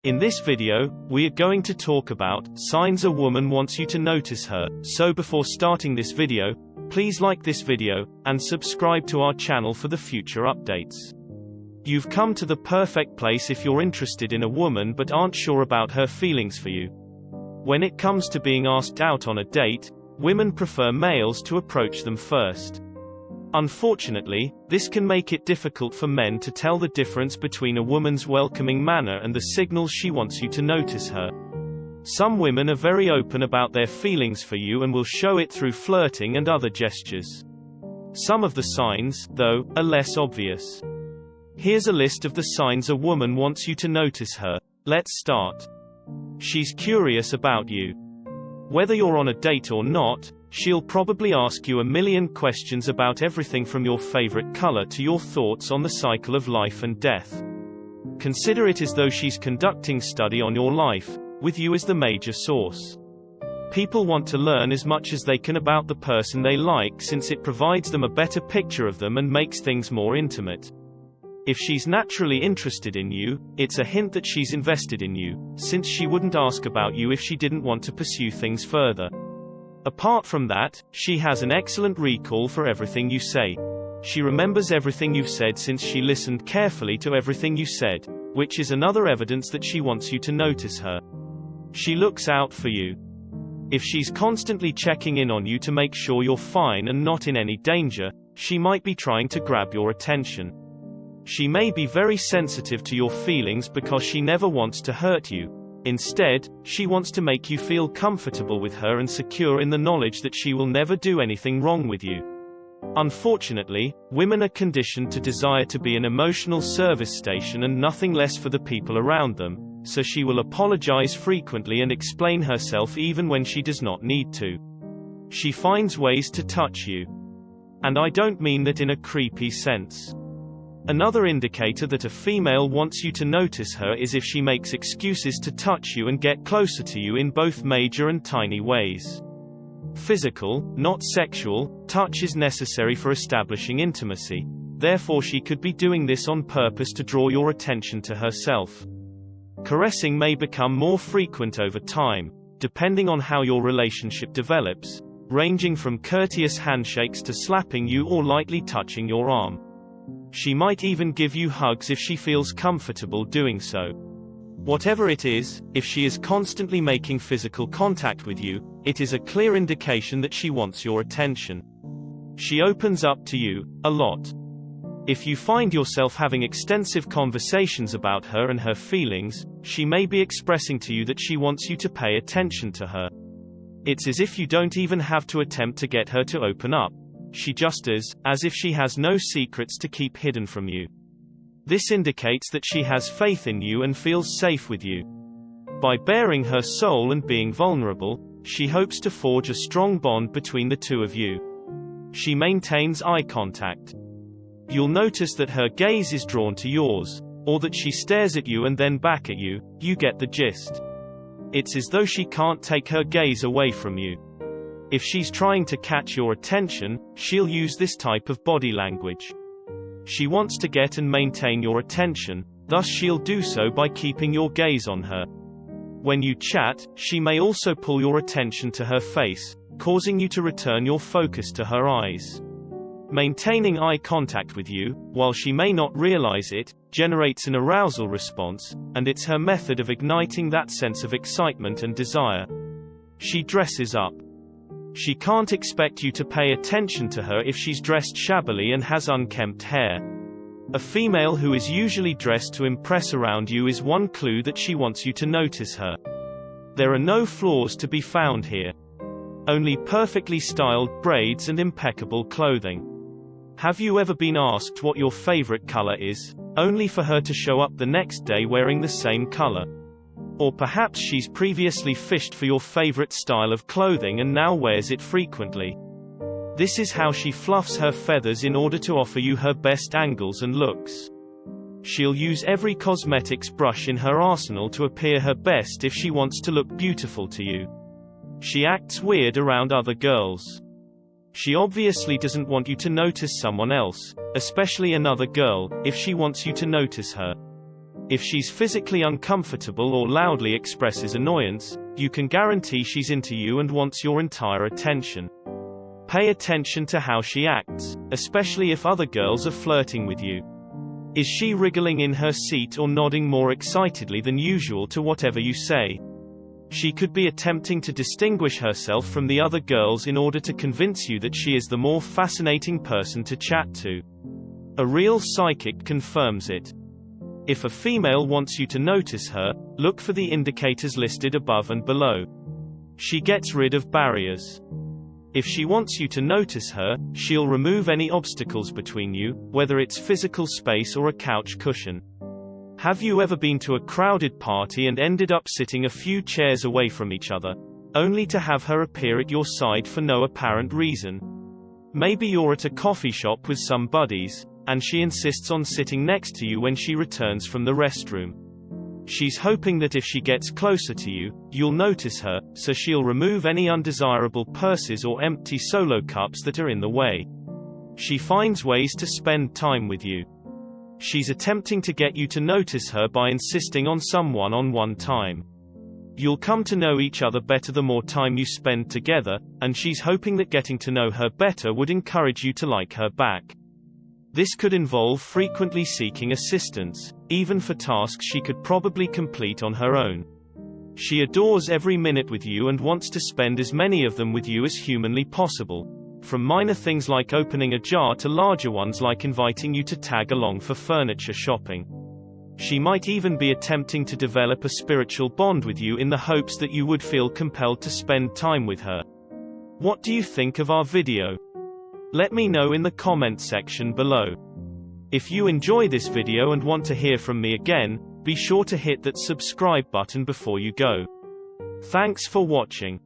In this video, we are going to talk about signs a woman wants you to notice her. So before starting this video, please like this video, and subscribe to our channel for the future updates. You've come to the perfect place if you're interested in a woman but aren't sure about her feelings for you. When it comes to being asked out on a date, women prefer males to approach them first. Unfortunately, this can make it difficult for men to tell the difference between a woman's welcoming manner and the signals she wants you to notice her. Some women are very open about their feelings for you and will show it through flirting and other gestures. Some of the signs, though, are less obvious. Here's a list of the signs a woman wants you to notice her. Let's start. She's curious about you. Whether you're on a date or not, she'll probably ask you a million questions about everything from your favorite color to your thoughts on the cycle of life and death. Consider it as though she's conducting study on your life, with you as the major source. People want to learn as much as they can about the person they like since it provides them a better picture of them and makes things more intimate. If she's naturally interested in you, it's a hint that she's invested in you, since she wouldn't ask about you if she didn't want to pursue things further. Apart from that, she has an excellent recall for everything you say. She remembers everything you've said since she listened carefully to everything you said, which is another evidence that she wants you to notice her. She looks out for you. If she's constantly checking in on you to make sure you're fine and not in any danger, she might be trying to grab your attention. She may be very sensitive to your feelings because she never wants to hurt you. Instead, she wants to make you feel comfortable with her and secure in the knowledge that she will never do anything wrong with you. Unfortunately, women are conditioned to desire to be an emotional service station and nothing less for the people around them, so she will apologize frequently and explain herself even when she does not need to. She finds ways to touch you. And I don't mean that in a creepy sense. Another indicator that a female wants you to notice her is if she makes excuses to touch you and get closer to you in both major and tiny ways. Physical, not sexual, touch is necessary for establishing intimacy. Therefore she could be doing this on purpose to draw your attention to herself. Caressing may become more frequent over time, depending on how your relationship develops, ranging from courteous handshakes to slapping you or lightly touching your arm. She might even give you hugs if she feels comfortable doing so. Whatever it is, if she is constantly making physical contact with you, it is a clear indication that she wants your attention. She opens up to you a lot. If you find yourself having extensive conversations about her and her feelings, she may be expressing to you that she wants you to pay attention to her. It's as if you don't even have to attempt to get her to open up. She just is, as if she has no secrets to keep hidden from you. This indicates that she has faith in you and feels safe with you. By baring her soul and being vulnerable, she hopes to forge a strong bond between the two of you. She maintains eye contact. You'll notice that her gaze is drawn to yours, or that she stares at you and then back at you. You get the gist. It's as though she can't take her gaze away from you. If she's trying to catch your attention, she'll use this type of body language. She wants to get and maintain your attention, thus she'll do so by keeping your gaze on her. When you chat, she may also pull your attention to her face, causing you to return your focus to her eyes. Maintaining eye contact with you, while she may not realize it, generates an arousal response, and it's her method of igniting that sense of excitement and desire. She dresses up. She can't expect you to pay attention to her if she's dressed shabbily and has unkempt hair. A female who is usually dressed to impress around you is one clue that she wants you to notice her. There are no flaws to be found here. Only perfectly styled braids and impeccable clothing. Have you ever been asked what your favorite color is, only for her to show up the next day wearing the same color? Or perhaps she's previously fished for your favorite style of clothing and now wears it frequently. This is how she fluffs her feathers in order to offer you her best angles and looks. She'll use every cosmetics brush in her arsenal to appear her best if she wants to look beautiful to you. She acts weird around other girls. She obviously doesn't want you to notice someone else, especially another girl, if she wants you to notice her. If she's physically uncomfortable or loudly expresses annoyance, you can guarantee she's into you and wants your entire attention. Pay attention to how she acts, especially if other girls are flirting with you. Is she wriggling in her seat or nodding more excitedly than usual to whatever you say? She could be attempting to distinguish herself from the other girls in order to convince you that she is the more fascinating person to chat to. A real psychic confirms it. If a female wants you to notice her, look for the indicators listed above and below. She gets rid of barriers. If she wants you to notice her, she'll remove any obstacles between you, whether it's physical space or a couch cushion. Have you ever been to a crowded party and ended up sitting a few chairs away from each other, only to have her appear at your side for no apparent reason? Maybe you're at a coffee shop with some buddies, and she insists on sitting next to you when she returns from the restroom. She's hoping that if she gets closer to you, you'll notice her, so she'll remove any undesirable purses or empty solo cups that are in the way. She finds ways to spend time with you. She's attempting to get you to notice her by insisting on some one-on-one time. You'll come to know each other better the more time you spend together, and she's hoping that getting to know her better would encourage you to like her back. This could involve frequently seeking assistance, even for tasks she could probably complete on her own. She adores every minute with you and wants to spend as many of them with you as humanly possible, from minor things like opening a jar to larger ones like inviting you to tag along for furniture shopping. She might even be attempting to develop a spiritual bond with you in the hopes that you would feel compelled to spend time with her. What do you think of our video? Let me know in the comment section below. If you enjoy this video and want to hear from me again, be sure to hit that subscribe button before you go. Thanks for watching.